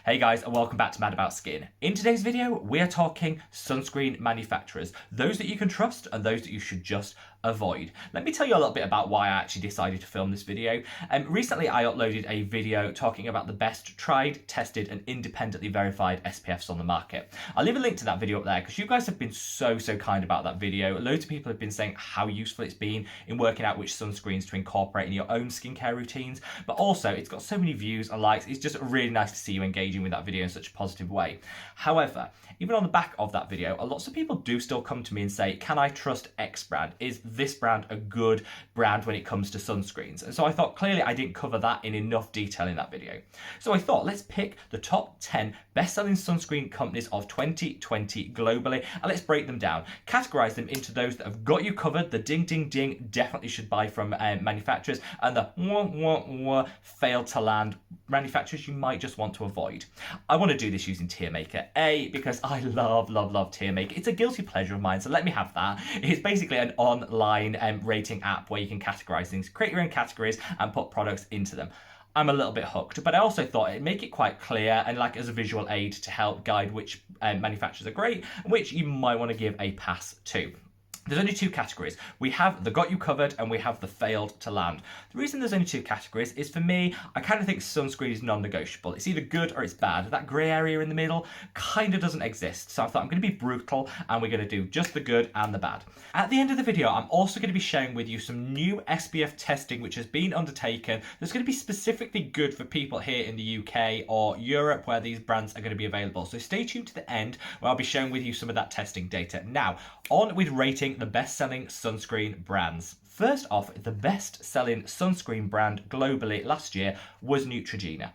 Hey guys, and welcome back to Mad About Skin. In today's video, we are talking sunscreen manufacturers, those that you can trust and those that you should just avoid. Let me tell you a little bit about why I actually decided to film this video. Recently I uploaded a video talking about the best tried, tested and independently verified SPFs on the market. I'll leave a link to that video up there because you guys have been so kind about that video. Loads of people have been saying how useful it's been in working out which sunscreens to incorporate in your own skincare routines, but also it's got so many views and likes. It's just really nice to see you engaging with that video in such a positive way. However, even on the back of that video, lots of people do still come to me and say, can I trust X brand? Is this brand a good brand when it comes to sunscreens? And so I thought clearly I didn't cover that in enough detail in that video. So I thought let's pick the top 10 best-selling sunscreen companies of 2020 globally and let's break them down, categorize them into those that have got you covered, the ding ding ding definitely should buy from manufacturers, and the failed to land manufacturers you might just want to avoid. I want to do this using TierMaker, because I love TierMaker. It's a guilty pleasure of mine, so let me have that. It's basically an online rating app where you can categorize things, create your own categories and put products into them. I'm a little bit hooked, but I also thought it'd make it quite clear and like as a visual aid to help guide which manufacturers are great and which you might want to give a pass to. There's only two categories. We have the got you covered and we have the failed to land. The reason there's only two categories is, for me, I kind of think sunscreen is non-negotiable. It's either good or it's bad. That grey area in the middle kind of doesn't exist. So I thought I'm going to be brutal and we're going to do just the good and the bad. At the end of the video, I'm also going to be sharing with you some new SPF testing which has been undertaken that's going to be specifically good for people here in the UK or Europe where these brands are going to be available. So stay tuned to the end where I'll be sharing with you some of that testing data. Now, on with rating the best-selling sunscreen brands. First off, the best-selling sunscreen brand globally last year was Neutrogena.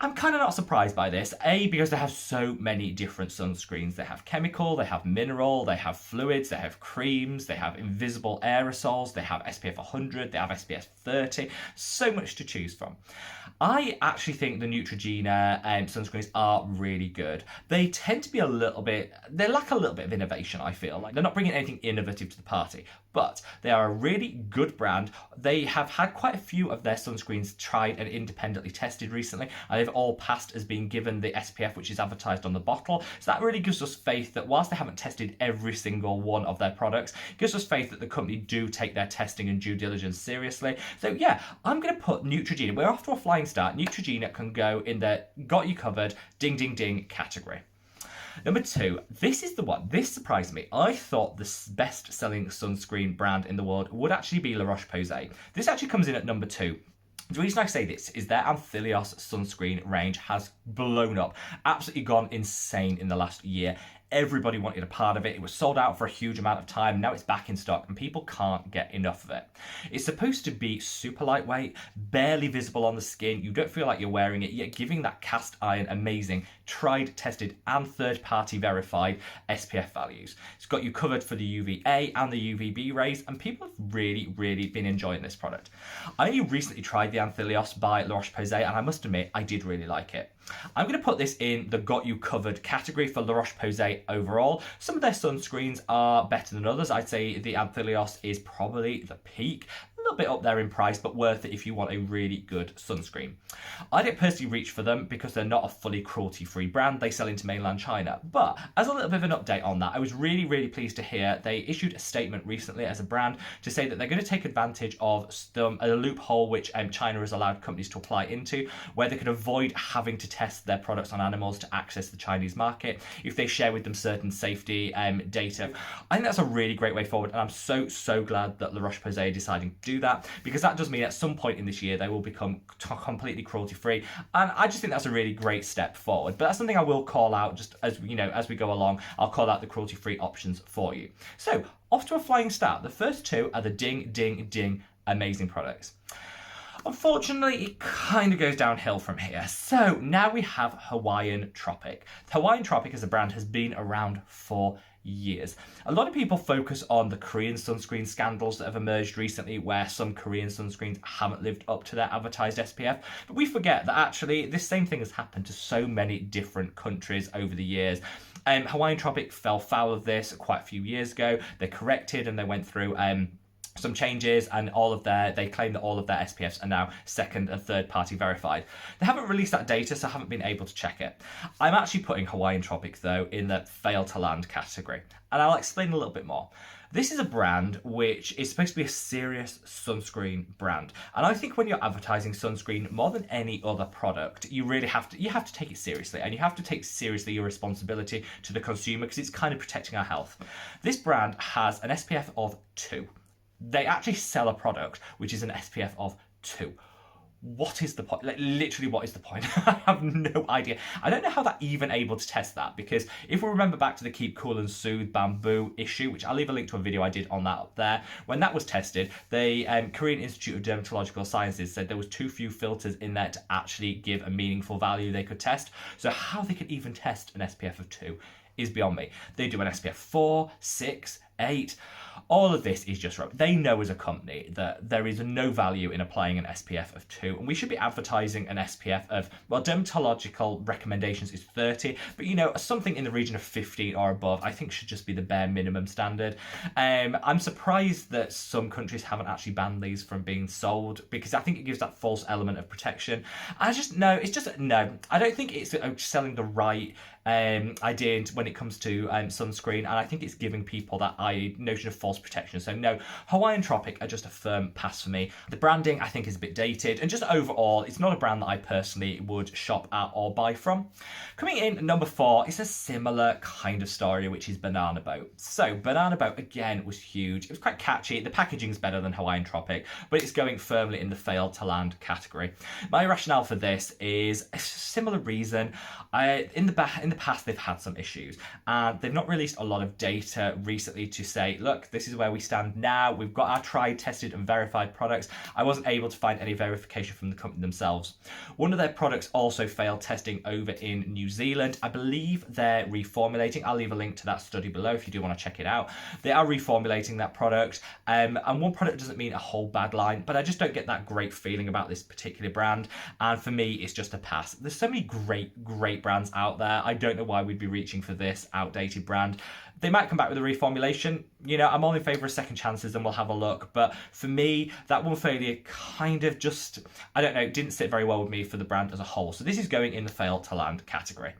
I'm kind of not surprised by this, because they have so many different sunscreens. They have chemical, they have mineral, they have fluids, they have creams, they have invisible aerosols, they have SPF 100, they have SPF 30, so much to choose from. I actually think the Neutrogena sunscreens are really good. They tend to be they lack a little bit of innovation, I feel. Like they're not bringing anything innovative to the party, but they are a really good brand. They have had quite a few of their sunscreens tried and independently tested recently, and they've all passed as being given the SPF which is advertised on the bottle. So that really gives us faith that whilst they haven't tested every single one of their products, it gives us faith that the company do take their testing and due diligence seriously. So yeah, I'm going to put Neutrogena, we're off to a flying start. Neutrogena can go in the got you covered ding ding ding category. Number two, this is the one. This surprised me. I thought the best-selling sunscreen brand in the world would actually be Roche Posey. This actually comes in at number two. The reason I say this is their Anthelios sunscreen range has blown up, absolutely gone insane in the last year. Everybody wanted a part of it. It was sold out for a huge amount of time. Now it's back in stock and people can't get enough of it. It's supposed to be super lightweight, barely visible on the skin. You don't feel like you're wearing it, yet giving that cast iron amazing, tried, tested and third-party verified SPF values. It's got you covered for the UVA and the UVB rays, and people have really been enjoying this product. I only recently tried the Anthelios by Roche Posey and I must admit I did really like it. I'm going to put this in the got you covered category for Roche Posey overall. Some of their sunscreens are better than others. I'd say the Anthelios is probably the peak. A little bit up there in price, but worth it if you want a really good sunscreen. I don't personally reach for them because they're not a fully cruelty-free brand. They sell into mainland China. But as a little bit of an update on that, I was really pleased to hear they issued a statement recently as a brand to say that they're going to take advantage of a loophole which China has allowed companies to apply into, where they can avoid having to test their products on animals to access the Chinese market if they share with them certain safety data. I think that's a really great way forward, and I'm so glad that Roche Posey are deciding to do that, because that does mean at some point in this year they will become completely cruelty free, and I just think that's a really great step forward. But that's something I will call out just as as we go along. I'll call out the cruelty free options for you. So off to a flying start. The first two are the ding ding ding amazing products. Unfortunately, it kind of goes downhill from here. So now we have Hawaiian Tropic. Hawaiian Tropic as a brand has been around for years. A lot of people focus on the Korean sunscreen scandals that have emerged recently, where some Korean sunscreens haven't lived up to their advertised SPF, but we forget that actually this same thing has happened to so many different countries over the years. Hawaiian Tropic fell foul of this quite a few years ago. They corrected and they went through some changes, and they claim that all of their SPFs are now second and third party verified. They haven't released that data, so I haven't been able to check it. I'm actually putting Hawaiian Tropic though in the fail to land category, and I'll explain a little bit more. This is a brand which is supposed to be a serious sunscreen brand, and I think when you're advertising sunscreen more than any other product, you really have to take it seriously, and you have to take seriously your responsibility to the consumer, because it's kind of protecting our health. This brand has an SPF of 2. They actually sell a product which is an SPF of 2. What is the point? Like, literally, what is the point? I have no idea. I don't know how they're even able to test that, because if we remember back to the Keep Cool and Soothe bamboo issue, which I'll leave a link to a video I did on that up there, when that was tested, the Korean Institute of Dermatological Sciences said there was too few filters in there to actually give a meaningful value they could test. So how they could even test an SPF of 2 is beyond me. They do an SPF 4, 6, 8. All of this is just rubbish. They know as a company that there is no value in applying an SPF of 2, and we should be advertising an SPF of, well, dermatological recommendations is 30, but you know, something in the region of 15 or above I think should just be the bare minimum standard. I'm surprised that some countries haven't actually banned these from being sold, because I think it gives that false element of protection. I don't think it's selling the right idea when it comes to sunscreen, and I think it's giving people that notion of false protection. So no, Hawaiian Tropic are just a firm pass for me. The branding I think is a bit dated, and just overall it's not a brand that I personally would shop at or buy from. Coming in at number 4 is a similar kind of story, which is Banana Boat. So Banana Boat again was huge. It was quite catchy. The packaging's better than Hawaiian Tropic, but it's going firmly in the failed to land category. My rationale for this is a similar reason. In the past they've had some issues, and they've not released a lot of data recently to say, look, this is where we stand now. We've got our tried, tested and verified products. I wasn't able to find any verification from the company themselves. One of their products also failed testing over in New Zealand. I believe they're reformulating. I'll leave a link to that study below if you do want to check it out. They are reformulating that product, and one product doesn't mean a whole bad line, but I just don't get that great feeling about this particular brand, and for me it's just a pass. There's so many great brands out there. I don't know why we'd be reaching for this outdated brand. They might come back with a reformulation. You know, I'm all in favour of second chances, and we'll have a look. But for me, that one failure kind of just, I don't know, didn't sit very well with me for the brand as a whole. So this is going in the failed to land category.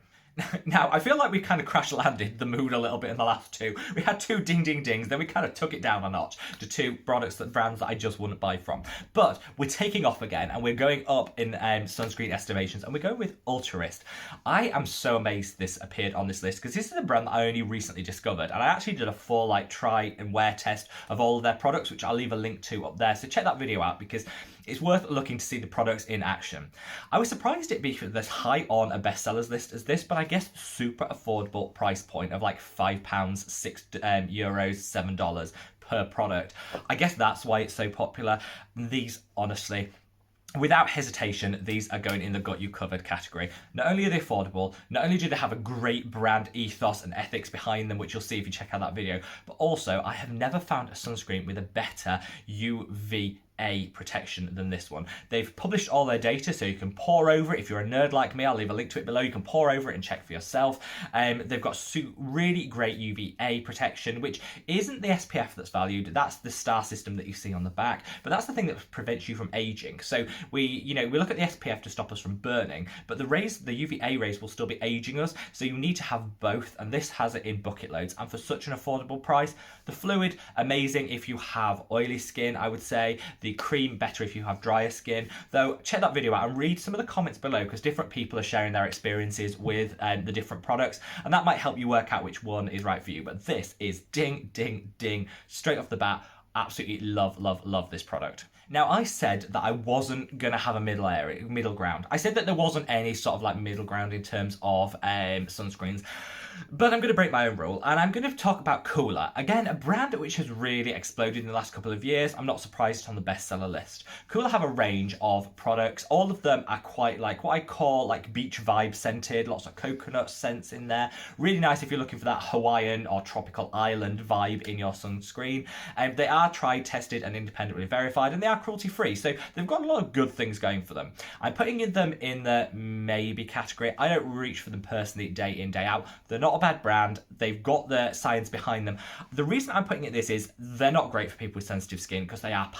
Now, I feel like we kind of crash landed the mood a little bit in the last 2. We had 2 ding ding dings, then we kind of took it down a notch to 2 brands that I just wouldn't buy from. But we're taking off again, and we're going up in sunscreen estimations, and we're going with Altruist. I am so amazed this appeared on this list, because this is a brand that I only recently discovered, and I actually did a full try and wear test of all of their products, which I'll leave a link to up there. So check that video out, because it's worth looking to see the products in action. I was surprised it be this high on a bestsellers list as this, but I guess super affordable price point of like £5, €6, $7 per product. I guess that's why it's so popular. These, honestly, without hesitation, these are going in the got you covered category. Not only are they affordable, not only do they have a great brand ethos and ethics behind them, which you'll see if you check out that video, but also I have never found a sunscreen with a better UVA protection than this one. They've published all their data, so you can pore over it. If you're a nerd like me, I'll leave a link to it below. You can pore over it and check for yourself. They've got really great UVA protection, which isn't the SPF that's valued. That's the star system that you see on the back, but that's the thing that prevents you from aging. So we look at the SPF to stop us from burning, but the UVA rays will still be aging us. So you need to have both, and this has it in bucket loads, and for such an affordable price. The fluid, amazing if you have oily skin, I would say. The cream, better if you have drier skin. Though, check that video out and read some of the comments below, because different people are sharing their experiences with the different products, and that might help you work out which one is right for you. But this is ding, ding, ding, straight off the bat. Absolutely love this product. Now, I said that I wasn't going to have a middle ground. I said that there wasn't any sort of middle ground in terms of sunscreens. But I'm going to break my own rule, and I'm going to talk about Coola. Again, a brand which has really exploded in the last couple of years. I'm not surprised it's on the bestseller list. Coola have a range of products. All of them are quite what I call beach vibe scented. Lots of coconut scents in there. Really nice if you're looking for that Hawaiian or tropical island vibe in your sunscreen. They are tried, tested and independently verified, and they are cruelty free. So they've got a lot of good things going for them. I'm putting them in the maybe category. I don't reach for them personally day in, day out. They're not not a bad brand. They've got the science behind them. The reason I'm putting it this is they're not great for people with sensitive skin because they are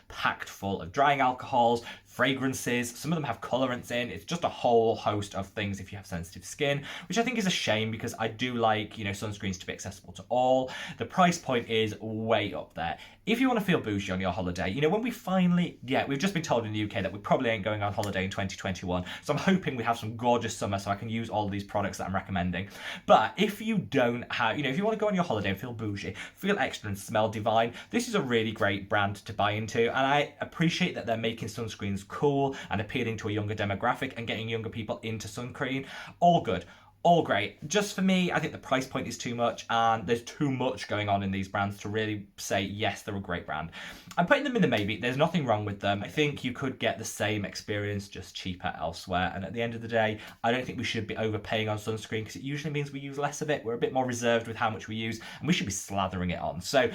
packed full of drying alcohols, fragrances. Some of them have colorants in. It's just a whole host of things if you have sensitive skin, which I think is a shame because I do like, sunscreens to be accessible to all. The price point is way up there. If you want to feel bougie on your holiday, when we finally, we've just been told in the UK that we probably ain't going on holiday in 2021. So I'm hoping we have some gorgeous summer so I can use all of these products that I'm recommending. But if you don't have, if you want to go on your holiday and feel bougie, feel extra and smell divine, this is a really great brand to buy into. And I appreciate that they're making sunscreens cool and appealing to a younger demographic and getting younger people into sunscreen. All good. All great. Just for me, I think the price point is too much and there's too much going on in these brands to really say, yes, they're a great brand. I'm putting them in the maybe. There's nothing wrong with them. I think you could get the same experience just cheaper elsewhere. And at the end of the day, I don't think we should be overpaying on sunscreen because it usually means we use less of it. We're a bit more reserved with how much we use and we should be slathering it on. So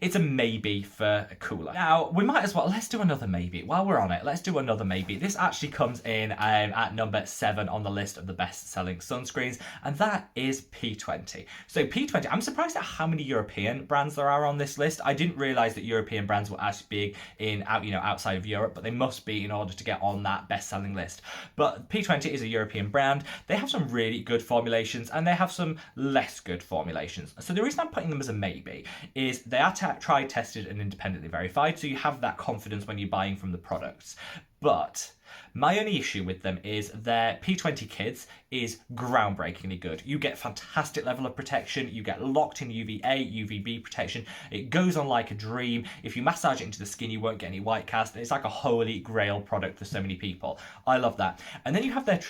it's a maybe for Coola. Now, we might as well, let's do another maybe. While we're on it, let's do another maybe. This actually comes in at number 7 on the list of the best-selling sunscreens, and that is P20. So P20, I'm surprised at how many European brands there are on this list. I didn't realize that European brands were actually big outside of Europe, but they must be in order to get on that best-selling list. But P20 is a European brand. They have some really good formulations and they have some less good formulations. So the reason I'm putting them as a maybe is they are tried, tested and independently verified, so you have that confidence when you're buying from the products. But my only issue with them is their P20 Kids is groundbreakingly good. You get fantastic level of protection. You get locked in UVA, UVB protection. It goes on like a dream. If you massage it into the skin, you won't get any white cast. It's like a holy grail product for so many people. I love that. And then you have their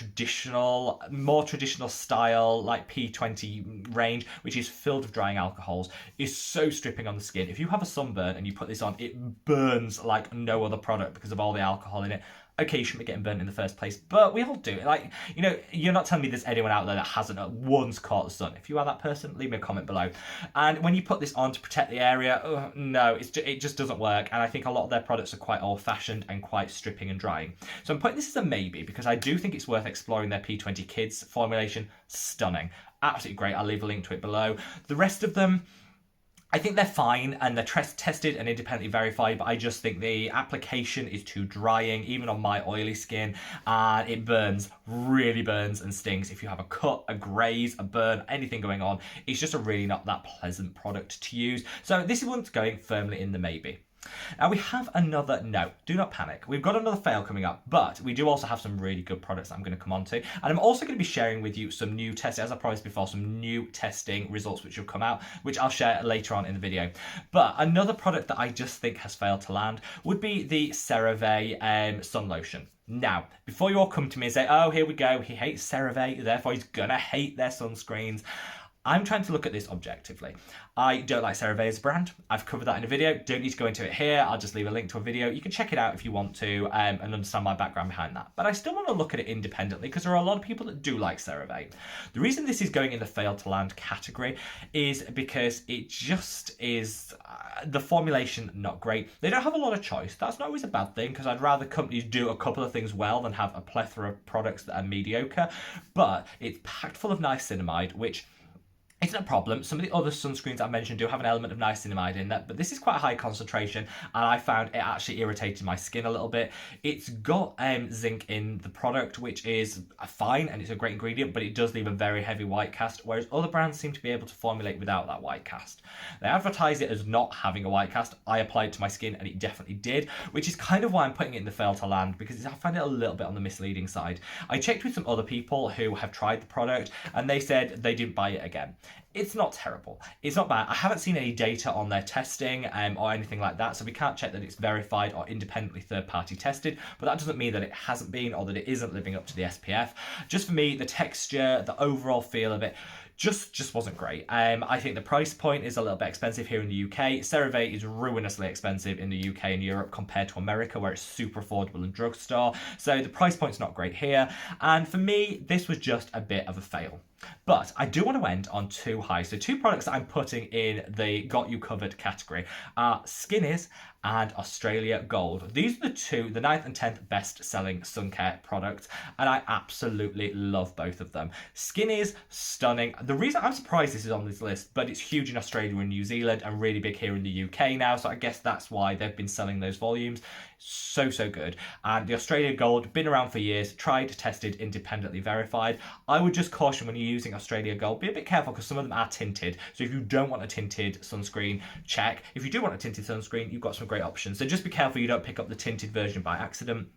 more traditional style, like P20 range, which is filled with drying alcohols. Is so stripping on the skin. If you have a sunburn and you put this on, it burns like no other product because of all the alcohol in it. Okay, you shouldn't be getting burnt in the first place, but we all do it. You're not telling me there's anyone out there that hasn't once caught the sun. If you are that person, leave me a comment below. And when you put this on to protect the area, no, it just doesn't work. And I think a lot of their products are quite old-fashioned and quite stripping and drying. So I'm putting this as a maybe because I do think it's worth exploring their P20 Kids formulation. Stunning. Absolutely great. I'll leave a link to it below. The rest of them, I think they're fine and they're tested and independently verified, but I just think the application is too drying, even on my oily skin, and it burns, really burns and stings. If you have a cut, a graze, a burn, anything going on, it's just a really not that pleasant product to use. So this one's going firmly in the maybe. Now we have another, no, do not panic. We've got another fail coming up, but we do also have some really good products that I'm going to come on to. And I'm also going to be sharing with you some new tests, as I promised before, some new testing results which will come out, which I'll share later on in the video. But another product that I just think has failed to land would be the CeraVe sun lotion. Now, before you all come to me and say, oh, here we go, he hates CeraVe, therefore he's going to hate their sunscreens. I'm trying to look at this objectively. I don't like CeraVe as a brand. I've covered that in a video. Don't need to go into it here. I'll just leave a link to a video. You can check it out if you want to and understand my background behind that. But I still want to look at it independently because there are a lot of people that do like CeraVe. The reason this is going in the failed to land category is because it just is the formulation not great. They don't have a lot of choice. That's not always a bad thing because I'd rather companies do a couple of things well than have a plethora of products that are mediocre. But it's packed full of niacinamide, which isn't a problem. Some of the other sunscreens I mentioned do have an element of niacinamide in that, but this is quite a high concentration and I found it actually irritated my skin a little bit. It's got zinc in the product, which is fine and it's a great ingredient, but it does leave a very heavy white cast, whereas other brands seem to be able to formulate without that white cast. They advertise it as not having a white cast. I applied it to my skin and it definitely did, which is kind of why I'm putting it in the fail to land because I find it a little bit on the misleading side. I checked with some other people who have tried the product and they said they didn't buy it again. It's not terrible. It's not bad. I haven't seen any data on their testing or anything like that, so we can't check that it's verified or independently third-party tested, but that doesn't mean that it hasn't been or that it isn't living up to the SPF. Just for me, the texture, the overall feel of it, just wasn't great. I think the price point is a little bit expensive here in the UK. CeraVe is ruinously expensive in the UK and Europe compared to America, where it's super affordable in drugstore. So the price point's not great here. And for me, this was just a bit of a fail. But I do want to end on two highs. So two products that I'm putting in the got you covered category are Skinnies and Australia Gold. These are the 9th and 10th best-selling sun care products, and I absolutely love both of them. Skinnies, stunning. The reason I'm surprised this is on this list, but it's huge in Australia and New Zealand and really big here in the UK now, so I guess that's why they've been selling those volumes. So good. And the Australia Gold, been around for years, tried, tested, independently verified. I would just caution when you're using Australia Gold, be a bit careful because some of them are tinted. So if you don't want a tinted sunscreen, check. If you do want a tinted sunscreen, you've got some great options. So just be careful you don't pick up the tinted version by accident.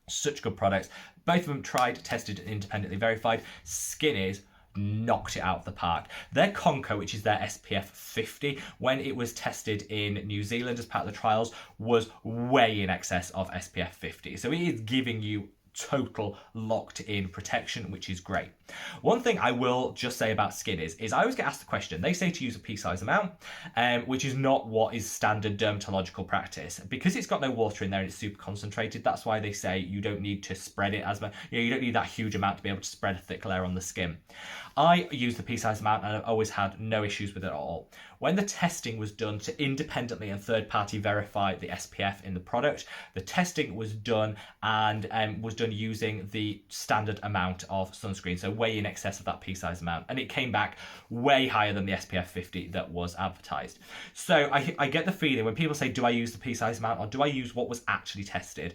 Such good products. Both of them tried, tested, and independently verified. Skinnies knocked it out of the park. Their Conco, which is their SPF 50, when it was tested in New Zealand as part of the trials, was way in excess of SPF 50. So it is giving you total locked in protection, which is great. One thing I will just say about Skinnies is I always get asked the question, they say to use a pea-sized amount, which is not what is standard dermatological practice. Because it's got no water in there and it's super concentrated, that's why they say you don't need to spread it as much, you don't need that huge amount to be able to spread a thick layer on the skin. I use the pea-sized amount and I've always had no issues with it at all. When the testing was done to independently and third-party verify the SPF in the product, the testing was done and was done using the standard amount of sunscreen, so way in excess of that pea-sized amount, and it came back way higher than the SPF 50 that was advertised. So I get the feeling when people say, do I use the pea-sized amount or do I use what was actually tested?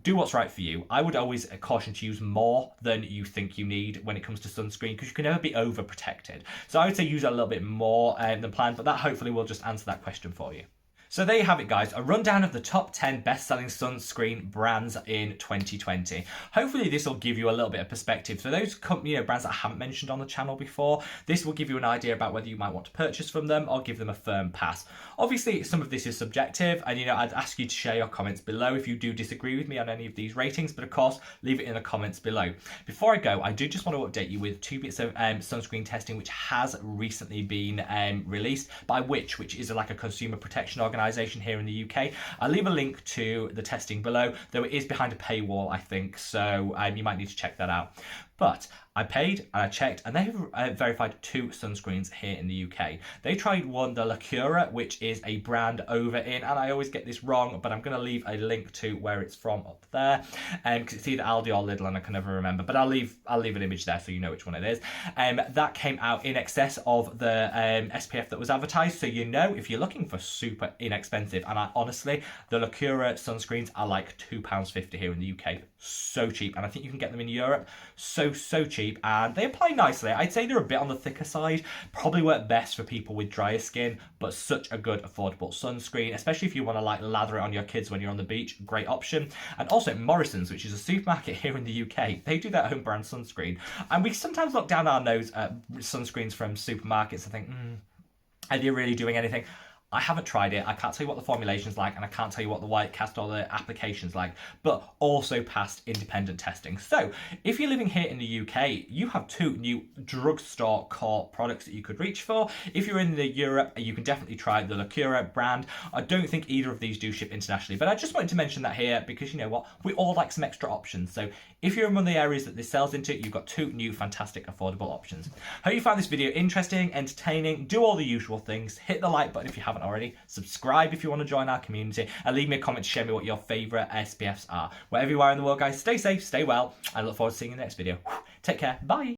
Do what's right for you. I would always caution to use more than you think you need when it comes to sunscreen, because you can never be overprotected. So I would say use a little bit more than planned, but that hopefully will just answer that question for you. So there you have it, guys, a rundown of the top 10 best-selling sunscreen brands in 2020. Hopefully this will give you a little bit of perspective. For those brands that I haven't mentioned on the channel before, this will give you an idea about whether you might want to purchase from them or give them a firm pass. Obviously, some of this is subjective, and I'd ask you to share your comments below if you do disagree with me on any of these ratings, but of course, leave it in the comments below. Before I go, I do just want to update you with 2 bits of sunscreen testing which has recently been released by which is like a consumer protection organisation here in the UK. I'll leave a link to the testing below, though it is behind a paywall, I think, so you might need to check that out. But I paid and I checked, and they have verified 2 sunscreens here in the UK. They tried one, the Lacura, which is a brand over in, and I always get this wrong, but I'm going to leave a link to where it's from up there, because it's either Aldi or Lidl, and I can never remember. But I'll leave an image there so you know which one it is. That came out in excess of the SPF that was advertised, so if you're looking for super inexpensive, and honestly, the Lacura sunscreens are like £2.50 here in the UK. So cheap, and I think you can get them in Europe so cheap, and they apply nicely. I'd say they're a bit on the thicker side, probably work best for people with drier skin, but such a good affordable sunscreen, especially if you want to like lather it on your kids when you're on the beach. Great option. And also Morrison's, which is a supermarket here in the UK, they do their own brand sunscreen, and we sometimes look down our nose at sunscreens from supermarkets and think, are they really doing anything? I haven't tried it. I can't tell you what the formulation's like, and I can't tell you what the white cast or the application's like, but also passed independent testing. So if you're living here in the UK, you have 2 new drugstore core products that you could reach for. If you're in Europe, you can definitely try the Lacura brand. I don't think either of these do ship internationally, but I just wanted to mention that here because you know what? We all like some extra options. So if you're in one of the areas that this sells into, you've got 2 new fantastic affordable options. Hope you found this video interesting, entertaining. Do all the usual things. Hit the like button if you haven't already. Subscribe if you want to join our community, and leave me a comment to share me what your favourite SPFs are. Wherever you are in the world, guys, stay safe, stay well. I look forward to seeing you in the next video. Take care. Bye.